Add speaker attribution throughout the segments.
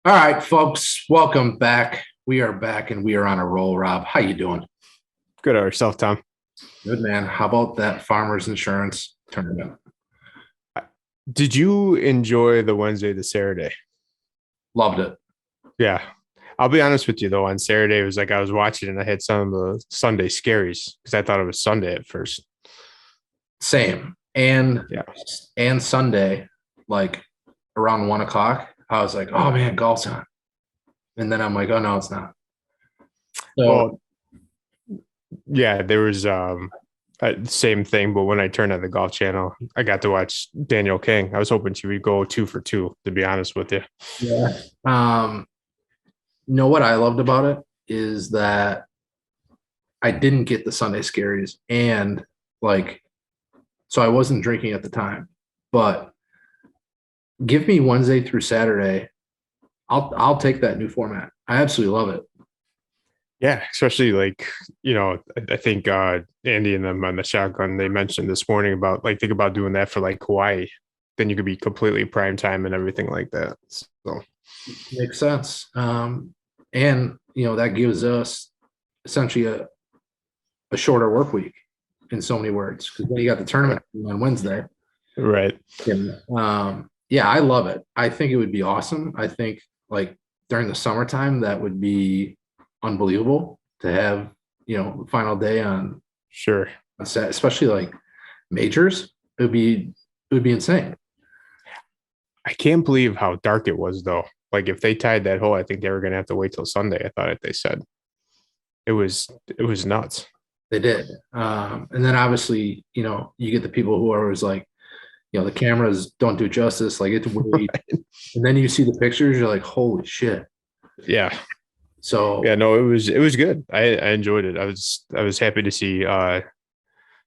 Speaker 1: All right, folks, welcome back. We are back and we are on a roll. Rob, how you doing?
Speaker 2: Good ourselves, Tom.
Speaker 1: Good, man. How about that Farmers Insurance tournament?
Speaker 2: Did you enjoy the Wednesday to Saturday?
Speaker 1: Loved it.
Speaker 2: Yeah. I'll be honest with you though, on Saturday it was like I was watching and I had some of the Sunday scaries because I thought it was Sunday at first.
Speaker 1: Same. And
Speaker 2: Yeah.
Speaker 1: and Sunday, like around 1 o'clock, I was like, oh man, golf's on. And then I'm like, oh no, it's not. So
Speaker 2: Well, yeah, there was same thing, but when I turned on the golf channel, I got to watch Daniel King. I was hoping she would go 2 for 2, to be honest with you.
Speaker 1: yeah. You know what I loved about it is that I didn't get the Sunday scaries and like so I wasn't drinking at the time, but give me Wednesday through Saturday. I'll take that new format. I absolutely love it.
Speaker 2: Yeah, especially like, I think Andy and them on the shotgun, they mentioned this morning about like think about doing that for like Hawaii. Then you could be completely prime time and everything like that. So
Speaker 1: Makes sense. And that gives us essentially a shorter work week in so many words because then you got the tournament on Wednesday.
Speaker 2: right.
Speaker 1: And yeah, I love it. I think it would be awesome. I think like during the summertime that would be unbelievable to have the final day on
Speaker 2: Sure.
Speaker 1: set, especially like majors. It would be insane.
Speaker 2: I can't believe how dark it was though. Like if they tied that hole, I think they were gonna have to wait till Sunday. I thought they said it was nuts.
Speaker 1: They did. And then obviously, you get the people who are always like, the cameras don't do justice. Like it's way, and then you see the pictures, you're like, holy shit.
Speaker 2: Yeah.
Speaker 1: So
Speaker 2: Yeah, no, it was good. I enjoyed it. I was happy to see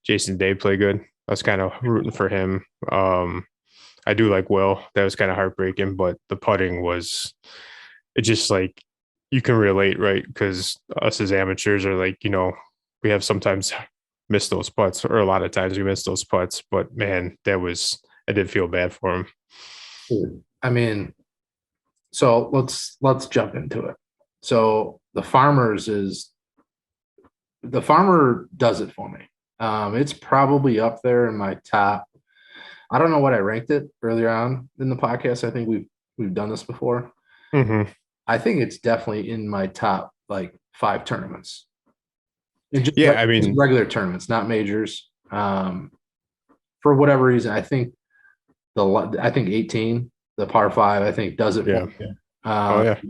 Speaker 2: Jason Day play good. I was kind of rooting for him. I do like Will. That was kind of heartbreaking, but the putting was it just like you can relate, right? Because us as amateurs are like, we have sometimes missed those putts, or a lot of times we miss those putts. But man, I did feel bad for him.
Speaker 1: I mean, so let's jump into it. So the farmer does it for me. It's probably up there in my top. I don't know what I ranked it earlier on in the podcast. I think we've done this before.
Speaker 2: Hmm.
Speaker 1: I think it's definitely in my top like 5 tournaments. And just,
Speaker 2: Yeah, I
Speaker 1: just
Speaker 2: mean,
Speaker 1: regular tournaments, not majors. For whatever reason, I think 18, the par five, I think does it for
Speaker 2: yeah.
Speaker 1: me.
Speaker 2: Oh
Speaker 1: Uh,
Speaker 2: yeah.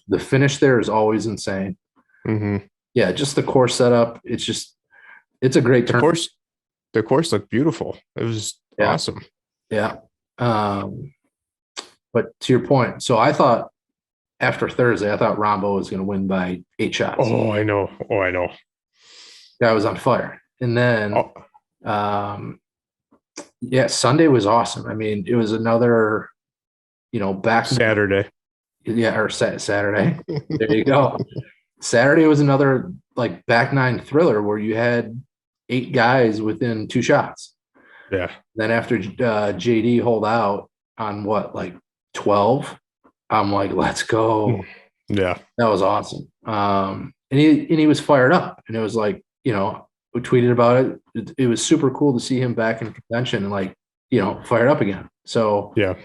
Speaker 1: the finish there is always insane.
Speaker 2: Hmm.
Speaker 1: Yeah, just the course setup. It's a great
Speaker 2: The
Speaker 1: tournament.
Speaker 2: course, the course looked beautiful. It was
Speaker 1: Yeah,
Speaker 2: awesome.
Speaker 1: yeah. Um, but to your point, so I thought after Thursday, I thought Rombo was going to win by 8 shots.
Speaker 2: Oh, I know. Oh, I know.
Speaker 1: Guy was on fire, and then
Speaker 2: Oh,
Speaker 1: um, yeah, Sunday was awesome. I mean, it was another back.
Speaker 2: Saturday.
Speaker 1: Yeah, or Saturday. There you go. Saturday was another like back nine thriller where you had 8 guys within 2 shots.
Speaker 2: Yeah.
Speaker 1: Then after JD hold out on what like 12, I'm like, let's go.
Speaker 2: Yeah.
Speaker 1: That was awesome. And he was fired up, and it was like we tweeted about it. It was super cool to see him back in contention and like fired up again. So
Speaker 2: Yeah.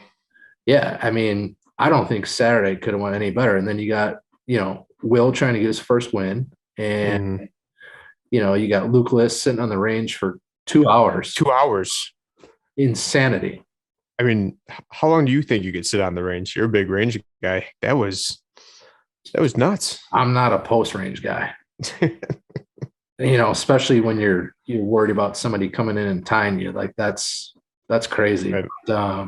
Speaker 1: yeah, I mean, I don't think Saturday could have went any better. And then you got, Will trying to get his first win. And,
Speaker 2: Mhm.
Speaker 1: you got Luke List sitting on the range for 2 hours.
Speaker 2: 2 hours.
Speaker 1: Insanity.
Speaker 2: I mean, how long do you think you could sit on the range? You're a big range guy. That was nuts.
Speaker 1: I'm not a post range guy, especially when you're worried about somebody coming in and tying you. Like that's crazy.
Speaker 2: Right.
Speaker 1: But,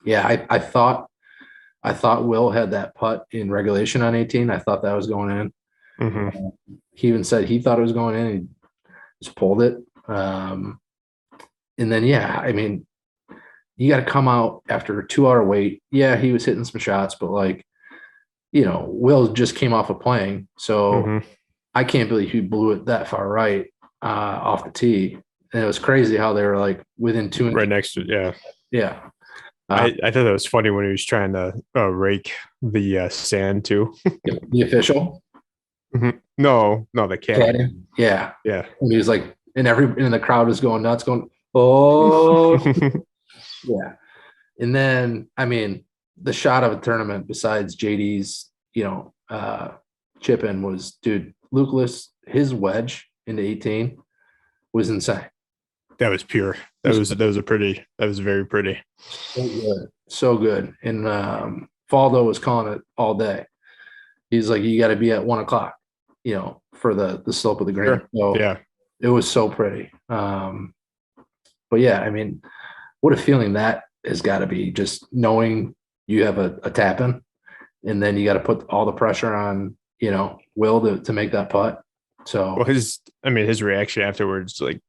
Speaker 1: yeah, I thought Will had that putt in regulation on 18. I thought that was going in.
Speaker 2: Hmm.
Speaker 1: He even said he thought it was going in. He just pulled it. And then, yeah, I mean, you got to come out after a 2 hour wait. Yeah, he was hitting some shots, but like, Will just came off of playing. So
Speaker 2: Hmm.
Speaker 1: I can't believe he blew it that far right off the tee. And it was crazy how they were like within two
Speaker 2: Right
Speaker 1: inches.
Speaker 2: next to it. Yeah.
Speaker 1: Yeah.
Speaker 2: I thought that was funny when he was trying to rake the sand too.
Speaker 1: The official
Speaker 2: No, the caddy.
Speaker 1: caddy, yeah.
Speaker 2: Yeah.
Speaker 1: And he was like, and the crowd was going nuts, going, oh, yeah. And then, I mean, the shot of a tournament besides JD's, chip in was, dude, Luke List, his wedge into 18 was insane.
Speaker 2: That was pure. That was very pretty.
Speaker 1: So good. So good. And Faldo was calling it all day. He's like, you got to be at 1 o'clock, for the slope of the green.
Speaker 2: Sure.
Speaker 1: So
Speaker 2: Yeah.
Speaker 1: it was so pretty. But yeah, I mean, what a feeling that has got to be, just knowing you have a tap in, and then you got to put all the pressure on, Will to make that putt. So
Speaker 2: Well, his reaction afterwards, like,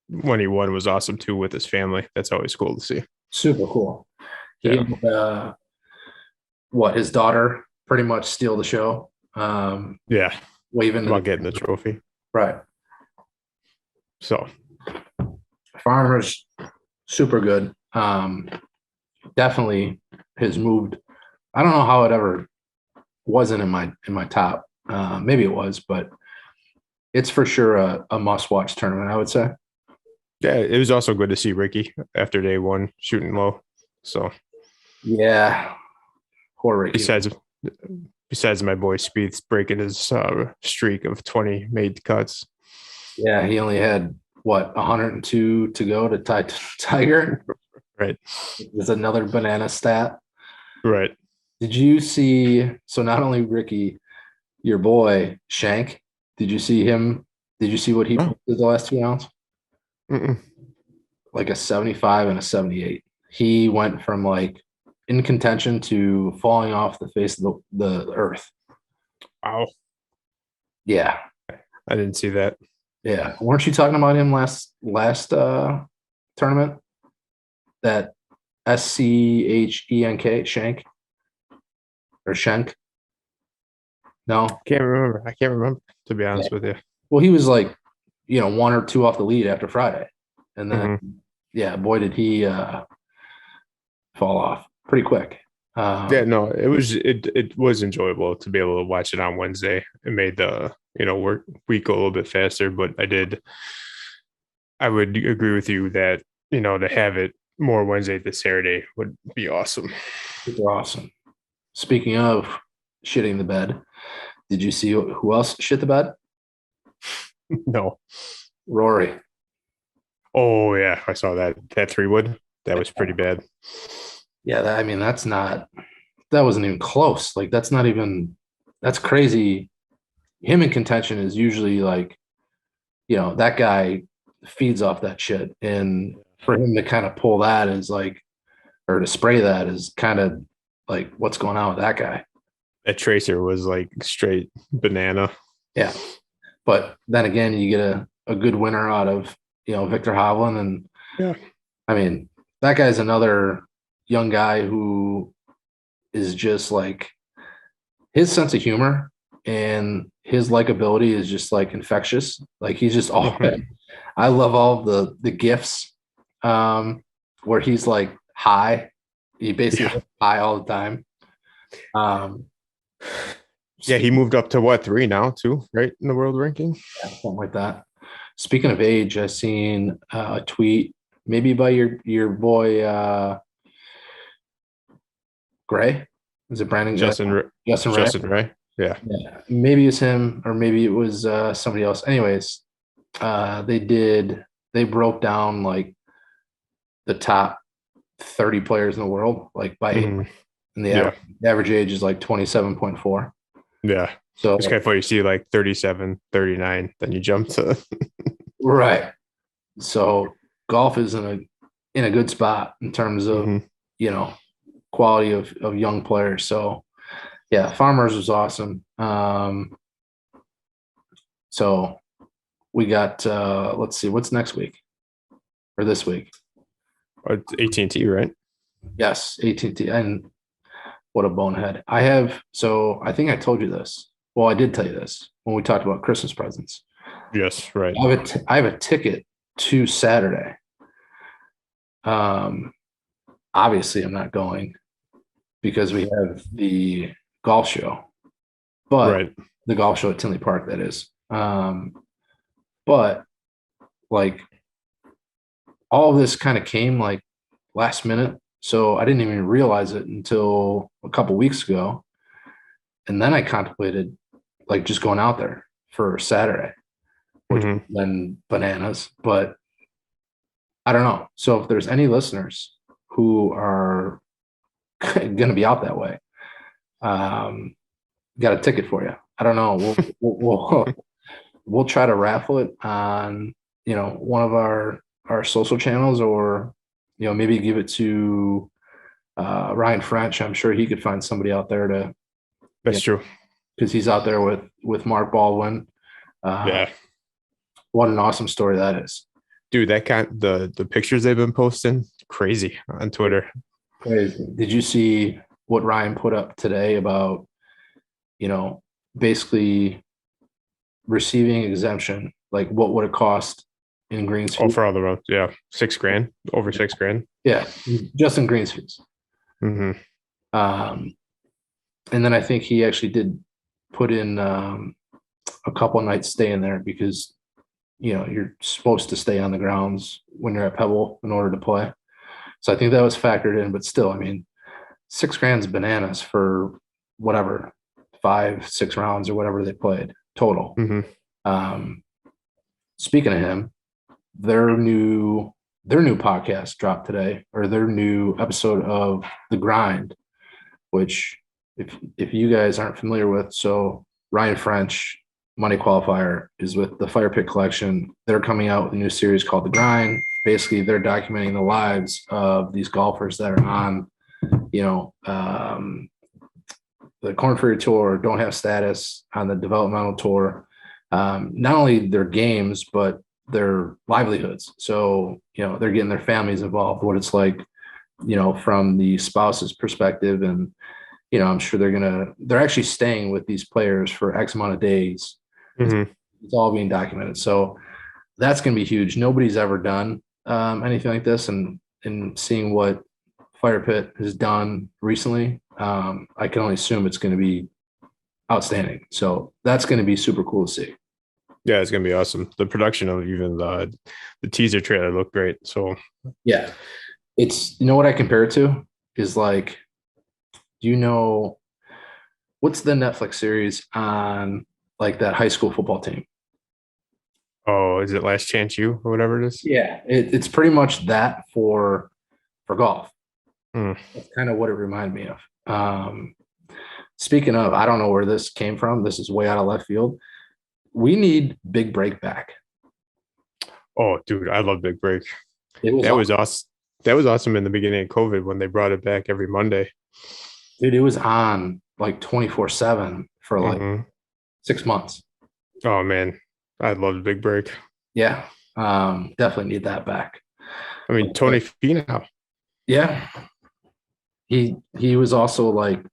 Speaker 2: when he won was awesome too with his family. That's always cool to see.
Speaker 1: super cool. He
Speaker 2: Yeah.
Speaker 1: had, his daughter pretty much steal the show.
Speaker 2: Yeah.
Speaker 1: Waving
Speaker 2: About getting the trophy.
Speaker 1: right.
Speaker 2: So
Speaker 1: Farmer's super good. Definitely has moved. I don't know how it ever wasn't in my top. Maybe it was, but it's for sure a must-watch tournament, I would say.
Speaker 2: yeah, it was also good to see Ricky after day one shooting low. So
Speaker 1: Yeah, poor Ricky.
Speaker 2: besides my boy Spieth breaking his streak of 20 made cuts.
Speaker 1: Yeah, he only had 102 to go to tie Tiger.
Speaker 2: Right.
Speaker 1: There's another banana stat.
Speaker 2: Right.
Speaker 1: Did you see? So not only Ricky, your boy Shank. Did you see him? Did you see what he did the last 2 rounds?
Speaker 2: Mm-mm.
Speaker 1: Like a 75 and a 78. He went from like in contention to falling off the face of the earth.
Speaker 2: Wow.
Speaker 1: Yeah.
Speaker 2: I didn't see that.
Speaker 1: Yeah. Weren't you talking about him last tournament? That SCHENK Shank or Shank? No.
Speaker 2: I can't remember, to be honest with you.
Speaker 1: Well, he was like, 1 or 2 off the lead after Friday. And then,
Speaker 2: Mhm.
Speaker 1: yeah, boy, did he fall off pretty quick.
Speaker 2: Yeah, no, it was enjoyable to be able to watch it on Wednesday. It made the work week a little bit faster, but I would agree with you that to have it more Wednesday to Saturday would be awesome.
Speaker 1: Super awesome. Speaking of shitting the bed, did you see who else shit the bed?
Speaker 2: No.
Speaker 1: Rory.
Speaker 2: Oh yeah, I saw that 3-wood. That was pretty bad.
Speaker 1: Yeah, that wasn't even close. Like that's crazy. Him in contention is usually like, that guy feeds off that shit. And for him to kind of pull that is like, or to spray that is kind of like, what's going on with that guy?
Speaker 2: That tracer was like straight banana.
Speaker 1: Yeah. But then again, you get a good winner out of, Victor Hovland. And
Speaker 2: Yeah.
Speaker 1: I mean, that guy's another young guy who is just like, his sense of humor and his likability is just like infectious. Like he's just all I love all the gifts where he's like high. He basically high all the time.
Speaker 2: Yeah, he moved up to 3 now too, right? In the world ranking.
Speaker 1: Yeah, something like that. Speaking of age, I seen a tweet maybe by your boy Gray. Is it Brandon
Speaker 2: Justin Ray? Yeah.
Speaker 1: Maybe it's him or maybe it was somebody else. Anyways, they broke down like the top 30 players in the world, like by age. And the average age is like 27.4.
Speaker 2: Yeah.
Speaker 1: So
Speaker 2: it's kind of funny. You see like 37, 39, then you jump to
Speaker 1: right. So golf is in a good spot in terms of quality of young players. So yeah, Farmers was awesome. So we got let's see, what's next week or this week?
Speaker 2: AT&T, right?
Speaker 1: Yes, AT&T. And what a bonehead. I think I told you this. Well, I did tell you this when we talked about Christmas presents.
Speaker 2: Yes, right.
Speaker 1: I have a ticket to Saturday. Obviously, I'm not going because we have the golf show, but
Speaker 2: Right.
Speaker 1: the golf show at Tinley Park, that is. But like all of this kind of came like last minute. So I didn't even realize it until a couple weeks ago. And then I contemplated like just going out there for Saturday, which
Speaker 2: Hmm.
Speaker 1: then bananas. But I don't know. So if there's any listeners who are going to be out that way, um, got a ticket for you. I don't know. We'll try to raffle it on one of our social channels, or maybe give it to Ryan French. I'm sure he could find somebody out there to,
Speaker 2: That's true.
Speaker 1: because he's out there with Mark Baldwin. Uh,
Speaker 2: Yeah.
Speaker 1: what an awesome story that is.
Speaker 2: Dude, the pictures they've been posting, crazy on Twitter.
Speaker 1: Crazy. Did you see what Ryan put up today about, basically receiving exemption? Like, what would it cost in greens
Speaker 2: Oh,
Speaker 1: fees?
Speaker 2: for all the rounds. Yeah. 6 grand, over 6 grand.
Speaker 1: Yeah, just in greens fees.
Speaker 2: Hmm.
Speaker 1: Um, and then I think he actually did put in a couple of nights stay in there because you're supposed to stay on the grounds when you're at Pebble in order to play. So I think that was factored in, but still, I mean, 6 grand's bananas for whatever 5-6 rounds or whatever they played total.
Speaker 2: Hmm.
Speaker 1: Um, Speaking of him, their new podcast dropped today, or their new episode of The Grind, which if you guys aren't familiar with, so Ryan French, Money Qualifier, is with the Fire Pit Collection. They're coming out with a new series called The Grind. Basically, they're documenting the lives of these golfers that are on, the Corn Ferry Tour, don't have status, on the developmental tour. Not only their games, but their livelihoods. So, they're getting their families involved, what it's like, from the spouse's perspective. And, I'm sure they're actually staying with these players for X amount of days.
Speaker 2: Hmm.
Speaker 1: It's all being documented. So that's going to be huge. Nobody's ever done anything like this. And seeing what Fire Pit has done recently, I can only assume it's going to be outstanding. So that's going to be super cool to see.
Speaker 2: Yeah, it's gonna be awesome. The production of even the teaser trailer looked great. So
Speaker 1: Yeah. It's, what I compare it to is like, what's the Netflix series on like that high school football team?
Speaker 2: oh, is it Last Chance U or whatever it is?
Speaker 1: Yeah. It's pretty much that for golf.
Speaker 2: Mm.
Speaker 1: That's kind of what it reminded me of. Speaking of, I don't know where this came from. This is way out of left field. We need Big Break back.
Speaker 2: Oh, dude, I love Big Break.
Speaker 1: It was
Speaker 2: That was
Speaker 1: awesome.
Speaker 2: awesome. That was awesome in the beginning of COVID when they brought it back every Monday.
Speaker 1: Dude, it was on like 24/7 for like
Speaker 2: Hmm.
Speaker 1: 6 months.
Speaker 2: Oh man, I loved Big Break.
Speaker 1: Yeah. Definitely need that back.
Speaker 2: I mean, Tony Finau,
Speaker 1: Yeah. He was also like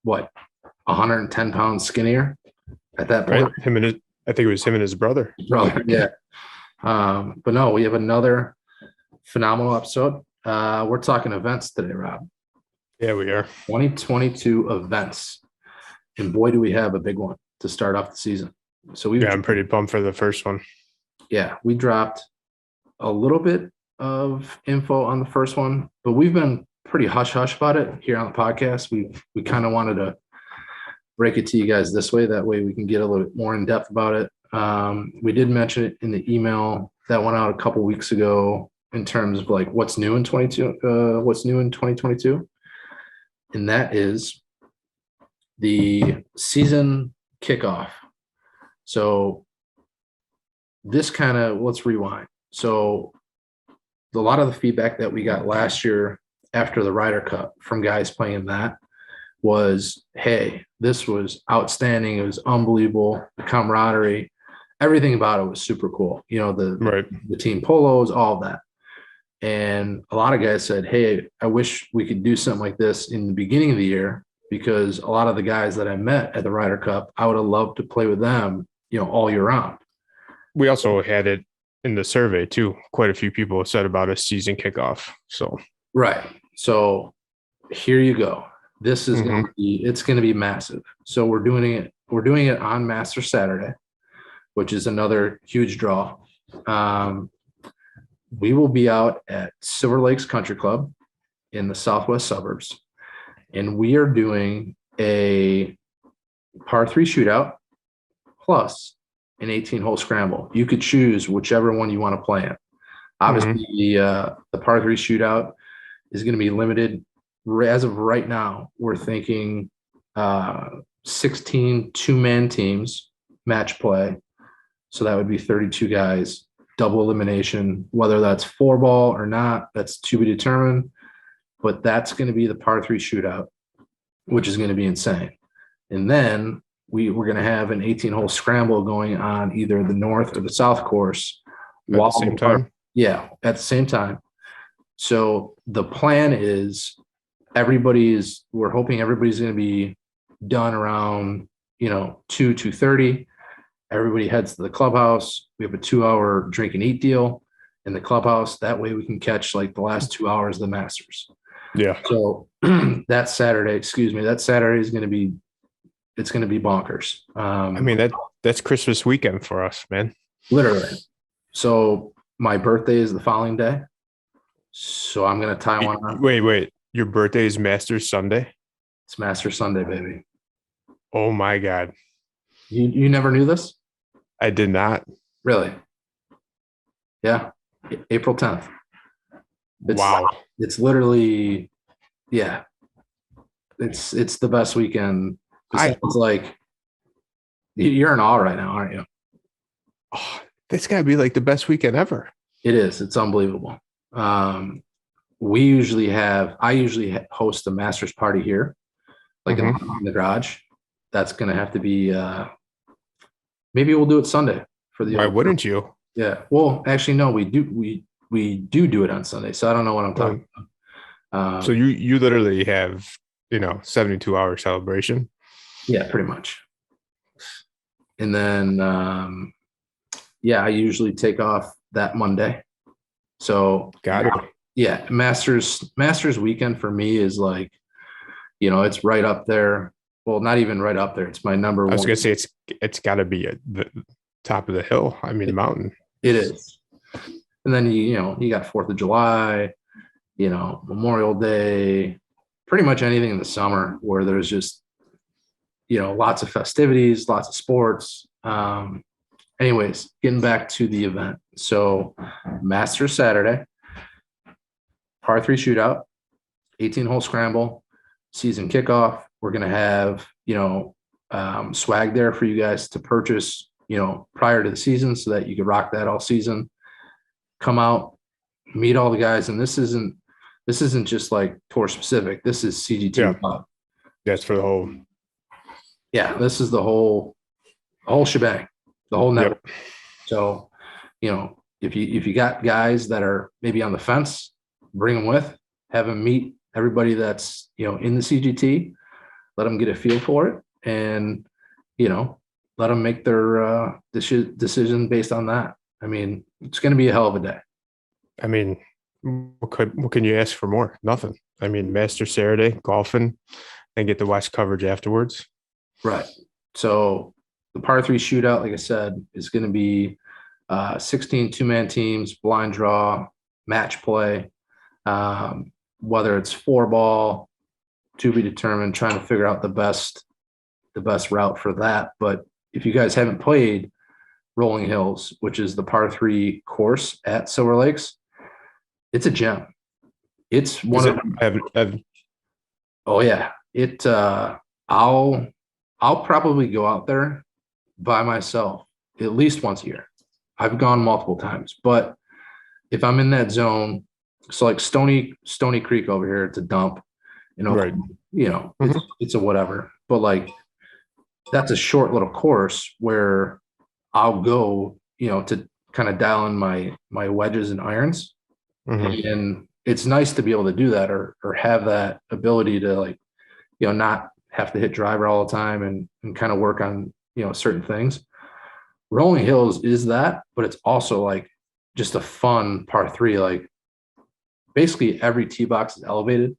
Speaker 1: what, 110 pounds skinnier at that
Speaker 2: right?
Speaker 1: point.
Speaker 2: I think it was him and his brother.
Speaker 1: Brother, yeah. But no, we have another phenomenal episode. We're talking events today, Rob.
Speaker 2: Yeah, we are.
Speaker 1: 2022 events. And boy, do we have a big one to start off the season. So
Speaker 2: Yeah, I'm pretty pumped for the first one.
Speaker 1: we dropped a little bit of info on the first one, but we've been pretty hush hush about it here on the podcast. We kind of wanted to break it to you guys this way. That way we can get a little bit more in depth about it. We did mention it in the email that went out a couple weeks ago in terms of like what's new in 2022, and that is the season kickoff. So this kind of, let's rewind. So a lot of the feedback that we got last year after the Ryder Cup from guys playing that was, hey, this was outstanding. It was unbelievable. The camaraderie, everything about it was super cool.
Speaker 2: Right.
Speaker 1: The team polos, all of that. And a lot of guys said, hey, I wish we could do something like this in the beginning of the year, because a lot of the guys that I met at the Ryder Cup, I would have loved to play with them, all year round.
Speaker 2: We also had it in the survey too. Quite a few people said about a season kickoff. So
Speaker 1: Right. So here you go. This is
Speaker 2: Hmm.
Speaker 1: going to be, it's going to be massive. So we're doing it on Master Saturday, which is another huge draw. Um, we will be out at Silver Lakes Country Club in the southwest suburbs, and we are doing a par three shootout plus an 18-hole scramble. You could choose whichever one you want to play in.
Speaker 2: Hmm.
Speaker 1: Obviously, the par three shootout is going to be limited. As of right now, we're thinking 16 two-man teams, match play. So that would be 32 guys, double elimination. Whether that's four ball or not, that's to be determined. But that's going to be the par three shootout, which is going to be insane. And then we're going to have an 18-hole scramble going on either the north or the south course.
Speaker 2: At the same time.
Speaker 1: Yeah, at the same time. So the plan is we're hoping everybody's going to be done around 2:30. Everybody heads to the clubhouse. We have a 2-hour drink and eat deal in the clubhouse. That way we can catch like the last 2 hours of the Masters.
Speaker 2: Yeah.
Speaker 1: So that Saturday is going to be, it's going to be bonkers.
Speaker 2: I mean, that's Christmas weekend for us, man.
Speaker 1: Literally. So my birthday is the following day. So I'm going to tie one on.
Speaker 2: Wait. Your birthday is Masters Sunday?
Speaker 1: It's Master Sunday, baby.
Speaker 2: Oh my God.
Speaker 1: You never knew this?
Speaker 2: I did not.
Speaker 1: Really? Yeah. April 10th.
Speaker 2: Wow.
Speaker 1: It's literally, yeah. It's the best weekend. It's like you're in awe right now, aren't you?
Speaker 2: Oh, that's got to be like the best weekend ever.
Speaker 1: It is. It's unbelievable. I usually host a master's party here, like in the garage. That's going to have to be, maybe we'll do it Sunday for the.
Speaker 2: Why wouldn't you?
Speaker 1: Yeah. Well, actually, no, we do it on Sunday. So I don't know what I'm talking about.
Speaker 2: So you literally have, 72-hour celebration.
Speaker 1: Yeah, pretty much. And then, I usually take off that Monday. So
Speaker 2: Got it.
Speaker 1: Yeah, Masters weekend for me is like, it's right up there. Well, not even right up there. It's my number one.
Speaker 2: I was gonna say it's got to be at the top of the hill. I mean, the mountain.
Speaker 1: It is. And then you got 4th of July, Memorial Day, pretty much anything in the summer where there's just lots of festivities, lots of sports. Anyways, getting back to the event. So Masters Saturday, par three shootout, 18-hole scramble, season kickoff. We're going to have, swag there for you guys to purchase, prior to the season so that you could rock that all season. Come out, meet all the guys. And this isn't just like tour specific. This is CGT.
Speaker 2: Yeah. That's for the whole.
Speaker 1: Yeah. This is the whole shebang, the whole network. Yep. So, if you got guys that are maybe on the fence, bring them with, have them meet everybody that's, in the CGT, let them get a feel for it and, let them make their decision based on that. I mean, it's going to be a hell of a day.
Speaker 2: I mean, what can you ask for more? Nothing. I mean, Master Saturday, golfing, and get to watch coverage afterwards.
Speaker 1: Right. So the par three shootout, like I said, is going to be 16 two-man teams, blind draw, match play. Whether it's 4-ball, to be determined, trying to figure out the best route for that. But if you guys haven't played Rolling Hills, which is the par three course at Silver Lakes, it's a gem. It's one of oh yeah. I'll probably go out there by myself at least once a year. I've gone multiple times, but if I'm in that zone, so like Stony Creek over here, it's a dump,
Speaker 2: right.
Speaker 1: It's a whatever, but like that's a short little course where I'll go, to kind of dial in my wedges and irons. And it's nice to be able to do that or have that ability to like, not have to hit driver all the time and kind of work on, certain things. Rolling Hills is that, but it's also like just a fun par three. Like basically every tee box is elevated.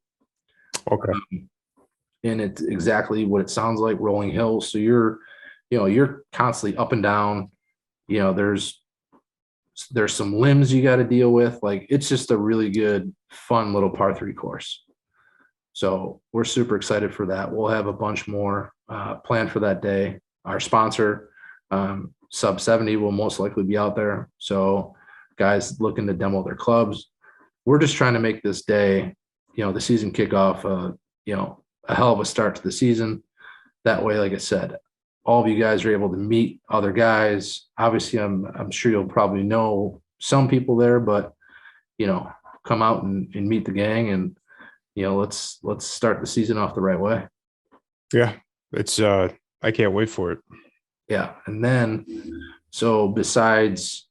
Speaker 2: Okay.
Speaker 1: And it's exactly what it sounds like, rolling hills. So you're constantly up and down. There's some limbs you got to deal with. Like, it's just a really good, fun little par 3 course. So we're super excited for that. We'll have a bunch more planned for that day. Our sponsor, Sub 70, will most likely be out there. So guys looking to demo their clubs. We're just trying to make this day, the season kickoff, a hell of a start to the season. That way, like I said, all of you guys are able to meet other guys. Obviously, I'm sure you'll probably know some people there, but come out and meet the gang, and let's start the season off the right way.
Speaker 2: Yeah, it's I can't wait for it.
Speaker 1: Yeah, and then so besides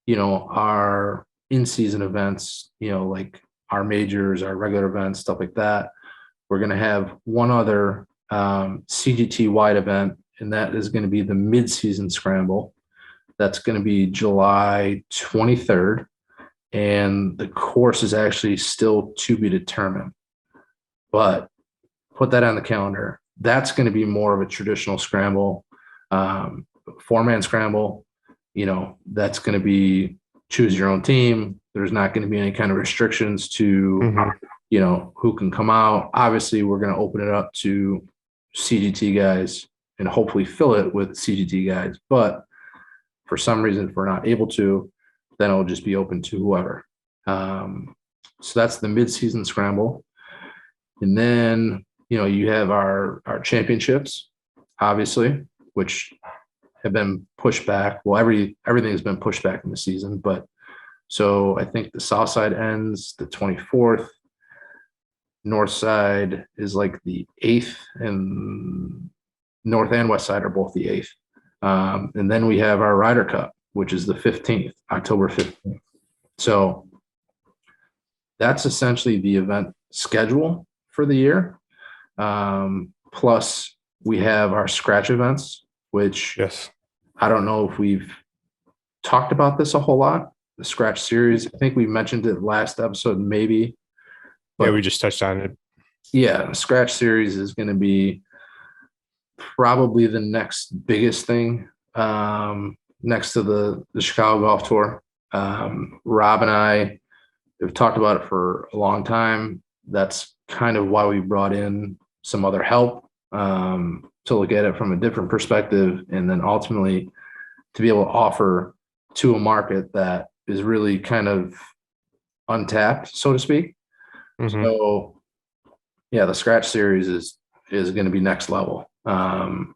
Speaker 1: our in-season events, like our majors, our regular events, stuff like that, we're going to have one other CGT wide event, and that is going to be the mid-season scramble. That's going to be July 23rd, and the course is actually still to be determined. But put that on the calendar. That's going to be more of a traditional scramble, 4-man scramble. That's going to be choose your own team. There's not going to be any kind of restrictions to, who can come out. Obviously, we're going to open it up to CGT guys and hopefully fill it with CGT guys. But for some reason, if we're not able to, then it'll just be open to whoever. So that's the mid-season scramble. And then, you have our championships, obviously, which have been pushed back. Well, everything has been pushed back in the season, but so I think the south side ends the 24th. North side is like the 8th, and north and west side are both the 8th. And then we have our Ryder Cup, which is the 15th, October 15th. So that's essentially the event schedule for the year. Plus we have our scratch events, which
Speaker 2: Yes,
Speaker 1: I don't know if we've talked about this a whole lot. The scratch series, I think we mentioned it last episode, maybe.
Speaker 2: But we just touched on it.
Speaker 1: Yeah, the scratch series is going to be probably the next biggest thing, next to the Chicago Golf Tour. Rob and I have talked about it for a long time. That's kind of why we brought in some other help to look at it from a different perspective, and then ultimately to be able to offer to a market that is really kind of untapped, so to speak.
Speaker 2: Mm-hmm.
Speaker 1: So yeah, the scratch series is going to be next level. Not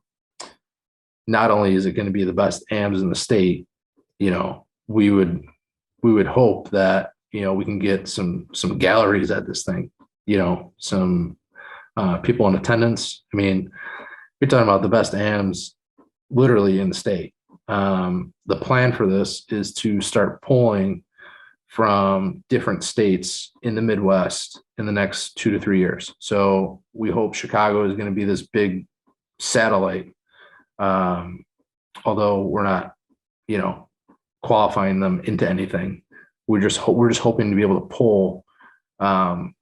Speaker 1: only is it going to be the best AMs in the state, we would hope that we can get some galleries at this thing, some people in attendance. I mean, you're talking about the best AMs literally in the state. The plan for this is to start pulling from different states in the Midwest in the next 2 to 3 years. So we hope Chicago is going to be this big satellite. Although we're not, qualifying them into anything. We're just hoping to be able to pull from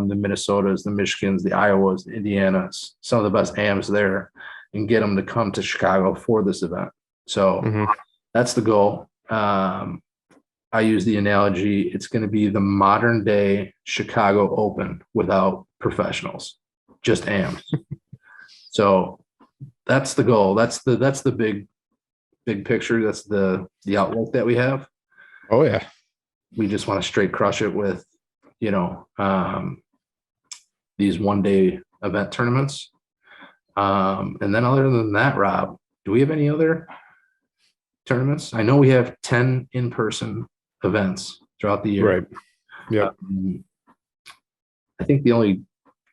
Speaker 1: the Minnesotas, the Michigans, the Iowas, the Indianas, some of the best AMs there, and get them to come to Chicago for this event. So that's the goal. I use the analogy, it's going to be the modern day Chicago Open without professionals, just AMs. So that's the goal. That's the big picture. That's the outlook that we have.
Speaker 2: Oh yeah.
Speaker 1: We just want to straight crush it with, these 1-day event tournaments. And then other than that, Rob, do we have any other tournaments? I know we have 10 in-person events throughout the year.
Speaker 2: Right. Yeah.
Speaker 1: I think the only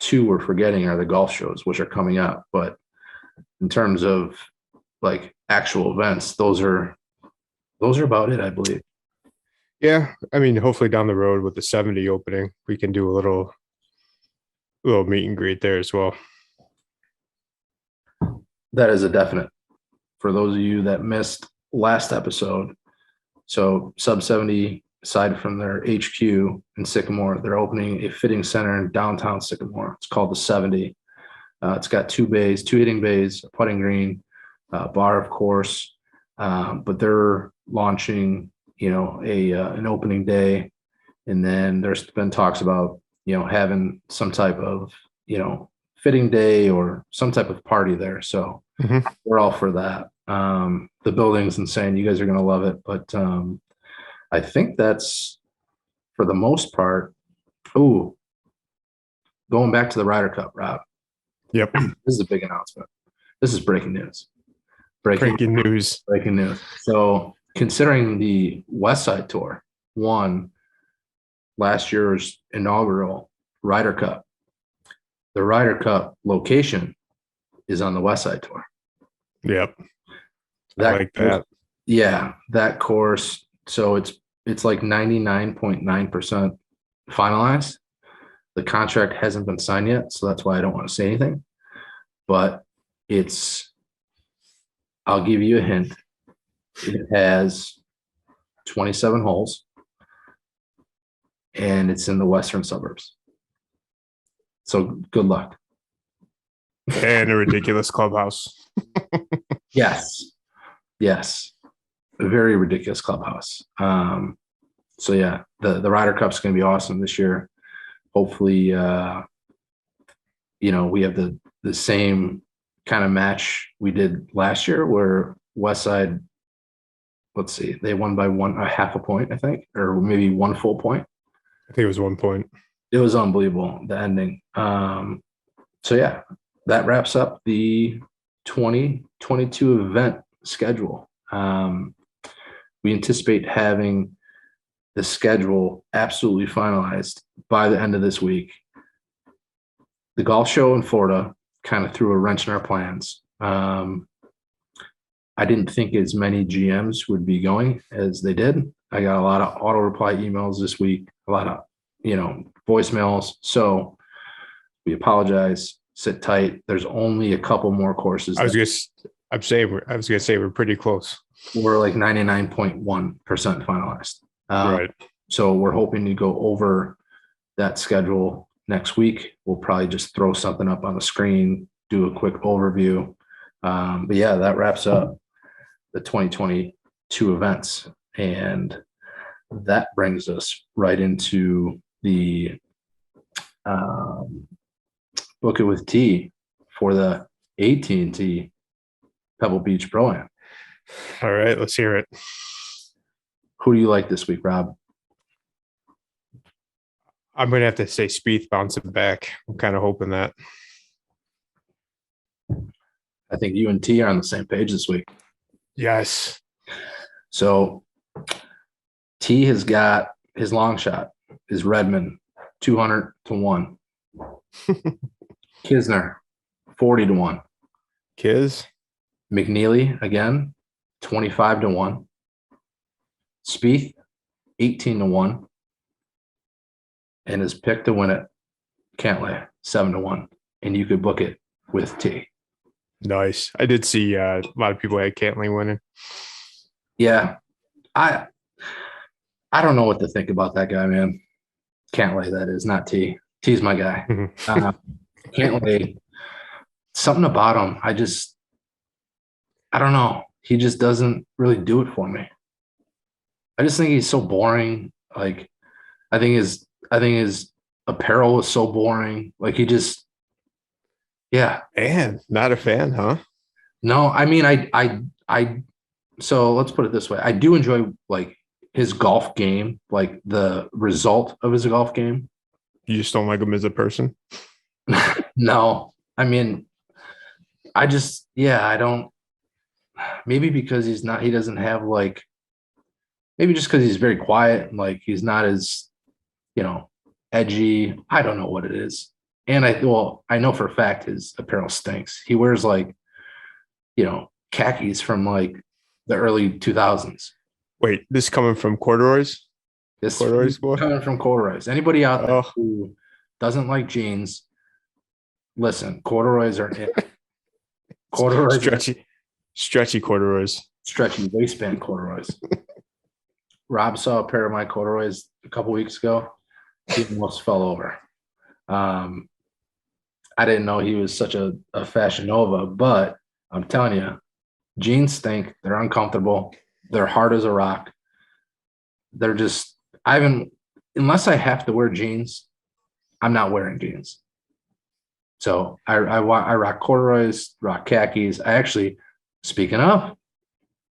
Speaker 1: 2 we're forgetting are the golf shows, which are coming up. But in terms of like actual events, those are about it, I believe.
Speaker 2: Yeah. I mean, hopefully down the road with the 70 opening, we can do a little meet and greet there as well.
Speaker 1: That is a definite. For those of you that missed last episode, so Sub 70 aside from their HQ in Sycamore, they're opening a fitting center in downtown Sycamore. It's called the 70. It's got 2 bays, 2 hitting bays, a putting green, bar, of course. But they're launching, an opening day, and then there's been talks about, having some type of, fitting day or some type of party there. So we're all for that. The building's insane. You guys are going to love it. But I think that's for the most part. Oh, going back to the Ryder Cup, Rob.
Speaker 2: Yep.
Speaker 1: This is a big announcement. This is breaking news.
Speaker 2: Breaking news.
Speaker 1: Breaking news. So considering the West Side Tour won last year's inaugural Ryder Cup, the Ryder Cup location is on the West Side Tour.
Speaker 2: Yep. I like that.
Speaker 1: Yeah, that course. So it's like 99.9% finalized. The contract hasn't been signed yet, so that's why I don't want to say anything. But I'll give you a hint. It has 27 holes, and it's in the western suburbs. So good luck.
Speaker 2: And a ridiculous clubhouse.
Speaker 1: Yes. A very ridiculous clubhouse. So yeah, the Ryder Cup's going to be awesome this year. Hopefully, we have the same kind of match we did last year where Westside, let's see, they won by a half a point, I think, or maybe 1 full point.
Speaker 2: I think it was 1 point.
Speaker 1: It was unbelievable, the ending. So yeah, that wraps up the 2022 event schedule. We anticipate having the schedule absolutely finalized by the end of this week. The golf show in Florida kind of threw a wrench in our plans. I didn't think as many GMs would be going as they did. I got a lot of auto reply emails this week, a lot of, voicemails. So we apologize. Sit tight. There's only a couple more courses.
Speaker 2: I was gonna say we're pretty close.
Speaker 1: We're like 99.1% finalized.
Speaker 2: Right.
Speaker 1: So we're hoping to go over that schedule next week. We'll probably just throw something up on the screen, do a quick overview. But yeah, that wraps up the 2022 events. And that brings us right into the Book It with T for the AT&T Pebble Beach Pro Am.
Speaker 2: All right, let's hear it.
Speaker 1: Who do you like this week, Rob?
Speaker 2: I'm going to have to say Spieth bouncing back. I'm kind of hoping that.
Speaker 1: I think you and T are on the same page this week.
Speaker 2: Yes.
Speaker 1: So T has got his long shot is Redmond 200-1. Kisner 40-1.
Speaker 2: Kiz.
Speaker 1: McNeely again 25-1. Spieth 18-1. And his pick to win it, Cantlay 7-1. And you could book it with T.
Speaker 2: Nice. I did see a lot of people had Cantlay winning.
Speaker 1: Yeah. I don't know what to think about that guy, man. Cantlay, that is, not T. T's my guy. Cantlay, something about him. I don't know. He just doesn't really do it for me. I just think he's so boring. Like, I think his apparel is so boring. Like, he just, yeah.
Speaker 2: Man, not a fan, huh?
Speaker 1: No, I mean, so let's put it this way. I do enjoy like his golf game, like the result of his golf game.
Speaker 2: You just don't like him as a person?
Speaker 1: No, I mean, I don't, maybe because he doesn't have like, maybe just because he's very quiet and like he's not as, edgy. I don't know what it is. And I know for a fact his apparel stinks. He wears like, khakis from like the early 2000s.
Speaker 2: Wait, this coming from corduroys?
Speaker 1: Corduroys coming from corduroys. Anybody out there
Speaker 2: Oh.
Speaker 1: who doesn't like jeans, listen, corduroys are it. Corduroys,
Speaker 2: Stretchy corduroys.
Speaker 1: stretchy waistband corduroys. Rob saw a pair of my corduroys a couple weeks ago. He almost fell over. Um, I didn't know he was such a fashion nova, but I'm telling you, jeans stink. They're uncomfortable. They're hard as a rock. They're just, I haven't, unless I have to wear jeans, I'm not wearing jeans. So I rock corduroys, rock khakis. I actually, speaking of,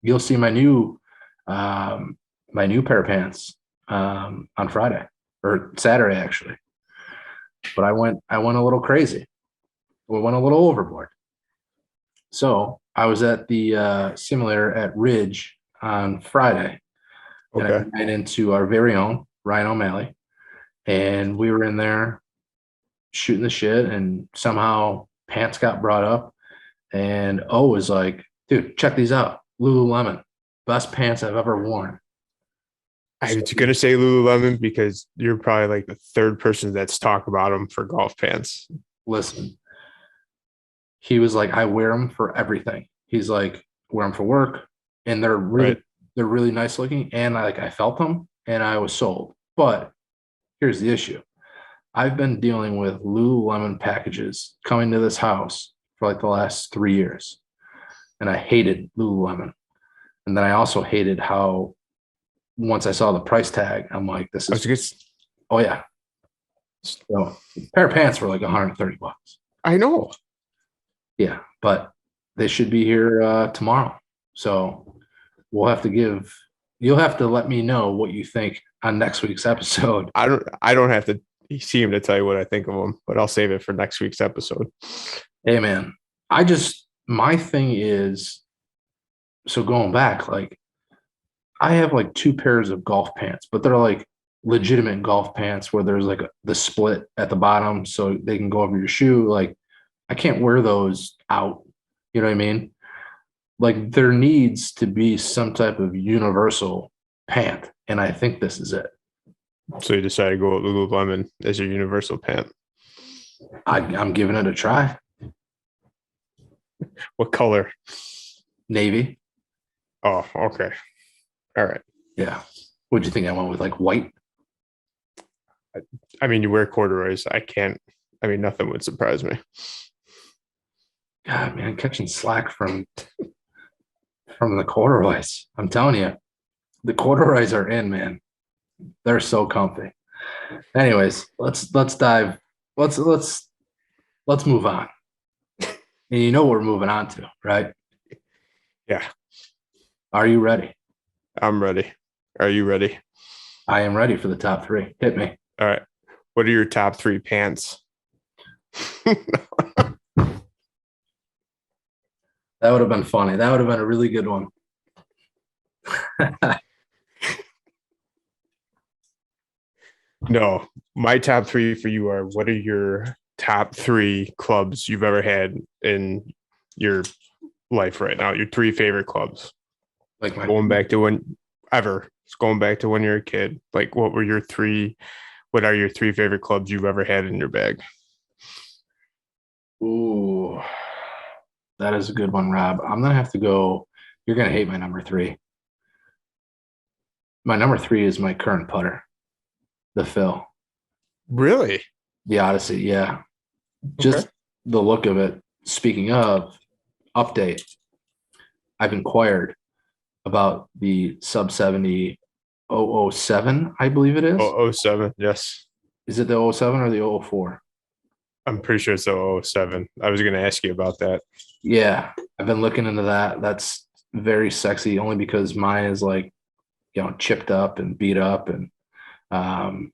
Speaker 1: you'll see my new pair of pants on Friday or Saturday actually. But I went a little crazy. We went a little overboard. So I was at the simulator at Ridge on Friday, and I
Speaker 2: Okay.
Speaker 1: ran into our very own Ryan O'Malley, and we were in there shooting the shit, and somehow pants got brought up, and O was like, "Dude, check these out, Lululemon, best pants I've ever worn."
Speaker 2: I
Speaker 1: So
Speaker 2: was gonna say Lululemon because you're probably like the third person that's talked about them for golf pants.
Speaker 1: listen, he was like, "I wear them for everything." He's like, "Wear them for work, and
Speaker 2: Right.
Speaker 1: they're really nice looking, and I felt them, and I was sold." But here's the issue. I've been dealing with Lululemon packages coming to this house for like the last 3 years, and I hated Lululemon. And then I also hated how once I saw the price tag, I'm like, this
Speaker 2: I was
Speaker 1: is,
Speaker 2: just
Speaker 1: oh yeah. So a pair of pants were like $130.
Speaker 2: I know.
Speaker 1: Yeah, but they should be here tomorrow. So we'll have to you'll have to let me know what you think on next week's episode.
Speaker 2: I don't have to see him to tell you what I think of him, but I'll save it for next week's episode.
Speaker 1: Hey man, my thing is, so going back, like I have like two pairs of golf pants, but they're like legitimate golf pants where there's like the split at the bottom so they can go over your shoe. Like I can't wear those out. You know what I mean? Like there needs to be some type of universal pant. And I think this is it.
Speaker 2: So you decided to go with Lululemon as your universal pant.
Speaker 1: I'm giving it a try.
Speaker 2: What color?
Speaker 1: Navy.
Speaker 2: Oh, okay. All right.
Speaker 1: Yeah. What'd you think I went with? Like white?
Speaker 2: I mean, you wear corduroys. Nothing would surprise me.
Speaker 1: God, man, catching slack from the corduroys. I'm telling you, the corduroys are in, man. They're so comfy. Anyways, let's dive. Let's move on. And you know what we're moving on to, right?
Speaker 2: Yeah,
Speaker 1: Are you ready?
Speaker 2: I'm ready. Are you ready?
Speaker 1: I am ready for the top three. Hit me.
Speaker 2: All right. What are your top three pants?
Speaker 1: That would have been funny. That would have been a really good one.
Speaker 2: No, my top three for you are what are your top three clubs you've ever had in your life right now? Your three favorite clubs
Speaker 1: Like my
Speaker 2: going back to when ever. It's going back to when you're a kid. Like what are your three favorite clubs you've ever had in your bag?
Speaker 1: ooh, that is a good one, Rob. I'm gonna have to go. You're gonna hate my number three. My number three is my current putter, the Phil,
Speaker 2: Really?
Speaker 1: the Odyssey. Yeah,
Speaker 2: Okay.
Speaker 1: just the look of it. Speaking of update, I've inquired about the sub 70 007, I believe it is.
Speaker 2: Oh, 07. Yes.
Speaker 1: Is it the oh 07 or the 004?
Speaker 2: I'm pretty sure it's the 07. I was going to ask you about that.
Speaker 1: Yeah, I've been looking into that. That's very sexy only because mine is like, chipped up and beat up. And um,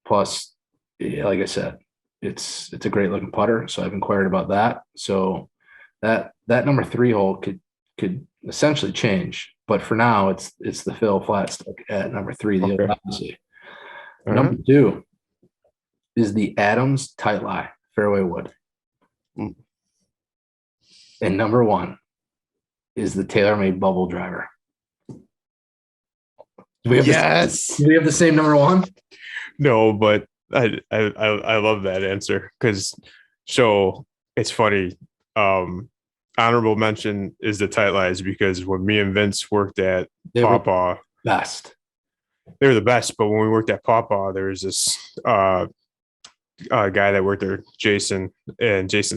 Speaker 1: plus, yeah, like I said, it's a great looking putter. So I've inquired about that. So that number three hole could essentially change. But for now, it's the Phil flat stick at number three, the
Speaker 2: Okay.
Speaker 1: Odyssey.
Speaker 2: All
Speaker 1: Number
Speaker 2: right.
Speaker 1: two is the Adams Tight Lie Fairway Wood.
Speaker 2: Mm.
Speaker 1: And number one is the TaylorMade Bubble Driver. Do we have
Speaker 2: Yes.
Speaker 1: do we have the same number one?
Speaker 2: No, but I love that answer because so it's funny. Honorable mention is the tight lies because when me and Vince worked at
Speaker 1: They were
Speaker 2: Pawpaw,
Speaker 1: best.
Speaker 2: they were the best. But when we worked at Pawpaw, there was this guy that worked there, Jason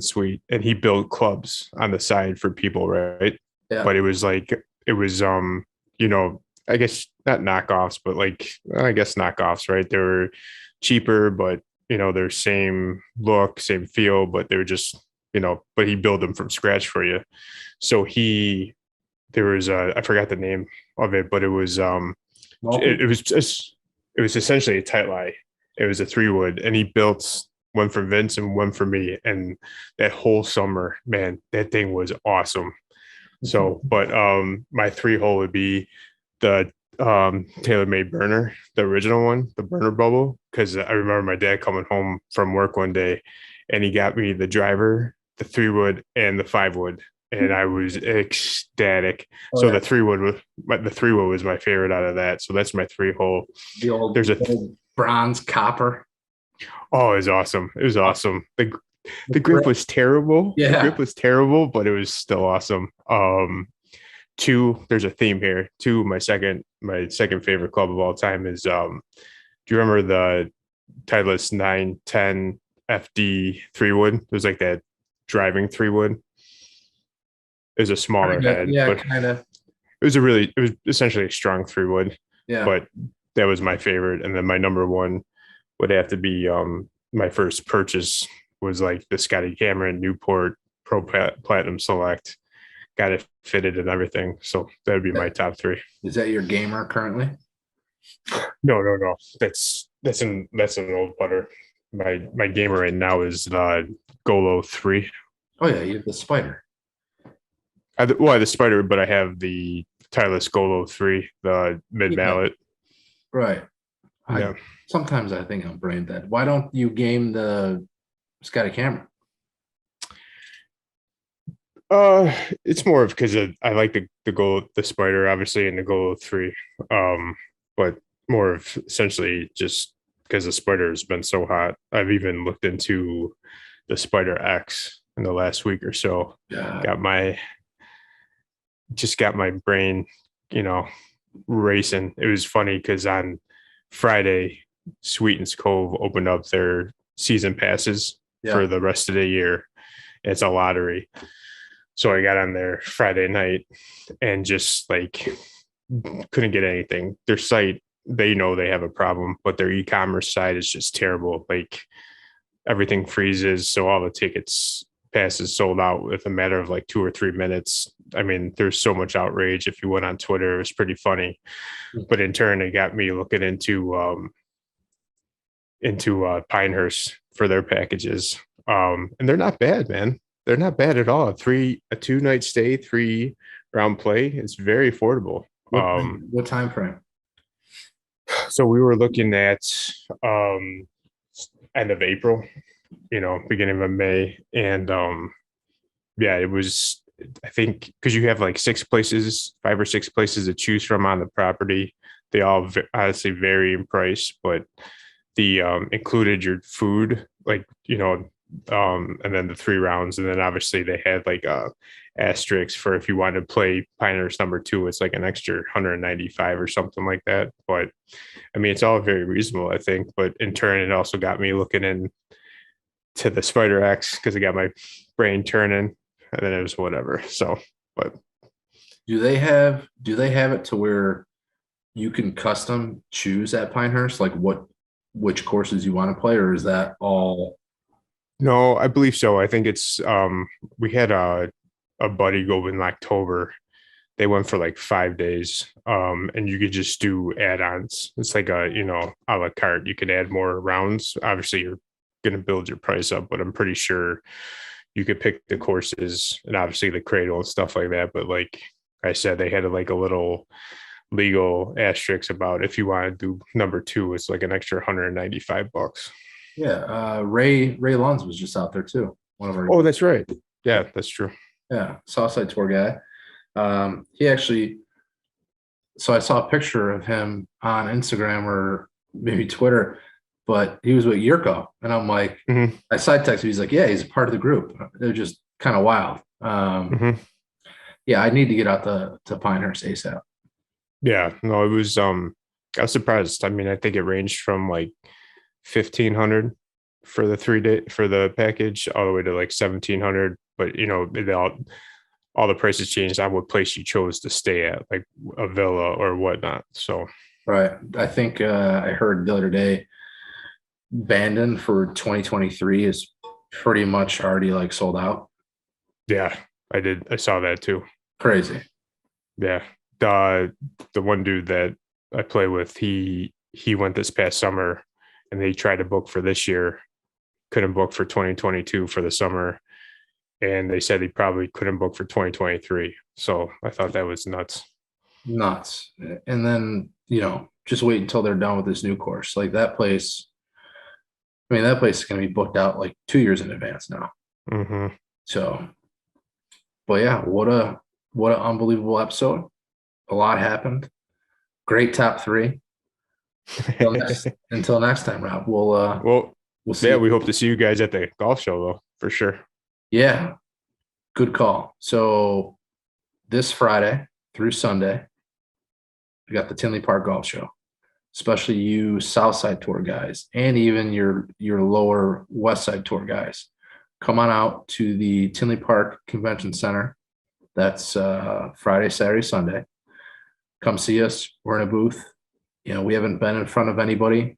Speaker 2: Sweet, and he built clubs on the side for people, right?
Speaker 1: Yeah.
Speaker 2: But it was you know, I guess not knockoffs, but like I guess knockoffs, right? They were cheaper, but they're same look, same feel, but they were just, but he built them from scratch for you. So there was I forgot the name of it, but it was it was essentially a tight lie. It was a 3-wood, and he built one for Vince and one for me. And that whole summer, man, that thing was awesome. So, but my 3-hole would be the TaylorMade burner, the original one, the burner bubble. Because I remember my dad coming home from work one day, and he got me the driver, the 3-wood, and the 5-wood, and I was ecstatic.
Speaker 1: Oh,
Speaker 2: So
Speaker 1: yeah.
Speaker 2: the 3-wood was my favorite out of that. So that's my 3-hole.
Speaker 1: The old,
Speaker 2: There's
Speaker 1: old bronze copper.
Speaker 2: Oh, it was awesome. It was awesome. The grip was terrible.
Speaker 1: Yeah.
Speaker 2: The grip was terrible, but it was still awesome. Two, there's a theme here. Two, my second favorite club of all time is do you remember the Titleist 910 FD 3-wood? There's like that driving 3-wood. It was a smaller head, but
Speaker 1: kind of.
Speaker 2: it was essentially a strong 3-wood.
Speaker 1: Yeah.
Speaker 2: But that was my favorite. And then my number one would have to be my first purchase was like the Scotty Cameron Newport Pro Platinum Select. Got it fitted and everything. So that would be my top 3.
Speaker 1: Is that your gamer currently?
Speaker 2: No. That's an old putter. My gamer right now is the Golo 3.
Speaker 1: Oh yeah, you have the Spider.
Speaker 2: I have the Spider, but I have the Titleist Golo 3, the mid mallet.
Speaker 1: Right.
Speaker 2: Yeah.
Speaker 1: Sometimes I think I'm brain dead. Why don't you game the Scotty Cameron?
Speaker 2: It's more of because I like the Spider, obviously, and the Golo 3. But more of essentially just because the Spider has been so hot. I've even looked into the Spider X in the last week or so.
Speaker 1: Yeah.
Speaker 2: Got my brain, racing. It was funny because on Friday, Sweetens Cove opened up their season passes for the rest of the year. It's a lottery. So I got on there Friday night and just like couldn't get anything. Their site, they know they have a problem, but their e-commerce site is just terrible. Like everything freezes. So all the passes sold out with a matter of like 2 or 3 minutes. I mean, there's so much outrage. If you went on Twitter, it was pretty funny. But in turn, it got me looking into Pinehurst for their packages. And they're not bad, man. They're not bad at all. A 2-night stay, 3-round play. It's very affordable.
Speaker 1: What time frame?
Speaker 2: So we were looking at end of April, beginning of May. And it was, I think, because you have like 5 or 6 places to choose from on the property. They all honestly vary in price, but the included your food, like, and then the 3 rounds. And then obviously they had like asterisks for if you wanted to play Pinehurst number 2, it's like an extra $195 or something like that. But I mean, it's all very reasonable, I think. But in turn, it also got me looking into the Spider X because it got my brain turning, and then it was whatever. So, but
Speaker 1: do they have it to where you can custom choose at Pinehurst, like which courses you want to play, or is that all?
Speaker 2: No, I believe so. I think it's we had a buddy go in October. They went for like 5 days. And you could just do add-ons. It's like a la carte. You could add more rounds. Obviously you're gonna build your price up, but I'm pretty sure you could pick the courses and obviously the cradle and stuff like that. But like I said, they had like a little legal asterisk about if you want to do number 2, it's like an extra $195.
Speaker 1: Yeah, Ray Lunds was just out there too. One of our.
Speaker 2: Oh, that's right. Yeah, that's true.
Speaker 1: Yeah, Southside tour guy. He actually. So I saw a picture of him on Instagram or maybe Twitter, but he was with Yurko, and I'm like, I side texted. He's like, yeah, he's a part of the group. They're just kind of wild. Yeah, I need to get out to Pinehurst ASAP.
Speaker 2: Yeah, no, it was I was surprised. I mean, I think it ranged from like 1,500 for the 3 day for the package all the way to like 1,700. But all the prices changed on what place you chose to stay at, like a villa or whatnot. So
Speaker 1: Right. I think I heard the other day Bandon for 2023 is pretty much already like sold out.
Speaker 2: yeah, I did. I saw that too.
Speaker 1: Crazy.
Speaker 2: Yeah. The one dude that I play with, he went this past summer and they tried to book for this year, couldn't book for 2022 for the summer. And they said he probably couldn't book for 2023. So I thought that was nuts.
Speaker 1: Nuts. And then, just wait until they're done with this new course. Like that place, I mean, that place is going to be booked out like 2 years in advance now.
Speaker 2: Mm-hmm.
Speaker 1: So, but yeah, what an unbelievable episode. A lot happened. Great top three. Until next time, Rob.
Speaker 2: Well,
Speaker 1: We'll see.
Speaker 2: yeah, we hope to see you guys at the golf show though, for sure.
Speaker 1: Yeah, good call. So this Friday through Sunday, we got the Tinley Park Golf Show. Especially you Southside Tour guys, and even your lower West Side Tour guys, come on out to the Tinley Park Convention Center. That's Friday, Saturday, Sunday. Come see us. We're in a booth. We haven't been in front of anybody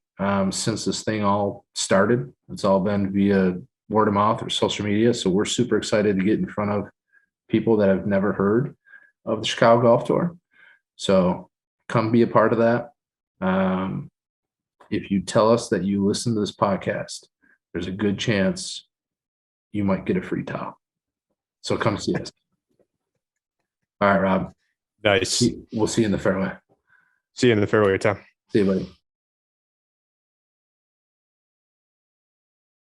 Speaker 1: since this thing all started. It's all been via word of mouth or social media. So we're super excited to get in front of people that have never heard of the Chicago Golf Tour. So come be a part of that. If you tell us that you listen to this podcast, there's a good chance you might get a free towel. So come see us. All right, Rob.
Speaker 2: Nice.
Speaker 1: We'll see you in the fairway.
Speaker 2: See you in the fairway, Tom.
Speaker 1: See you, buddy.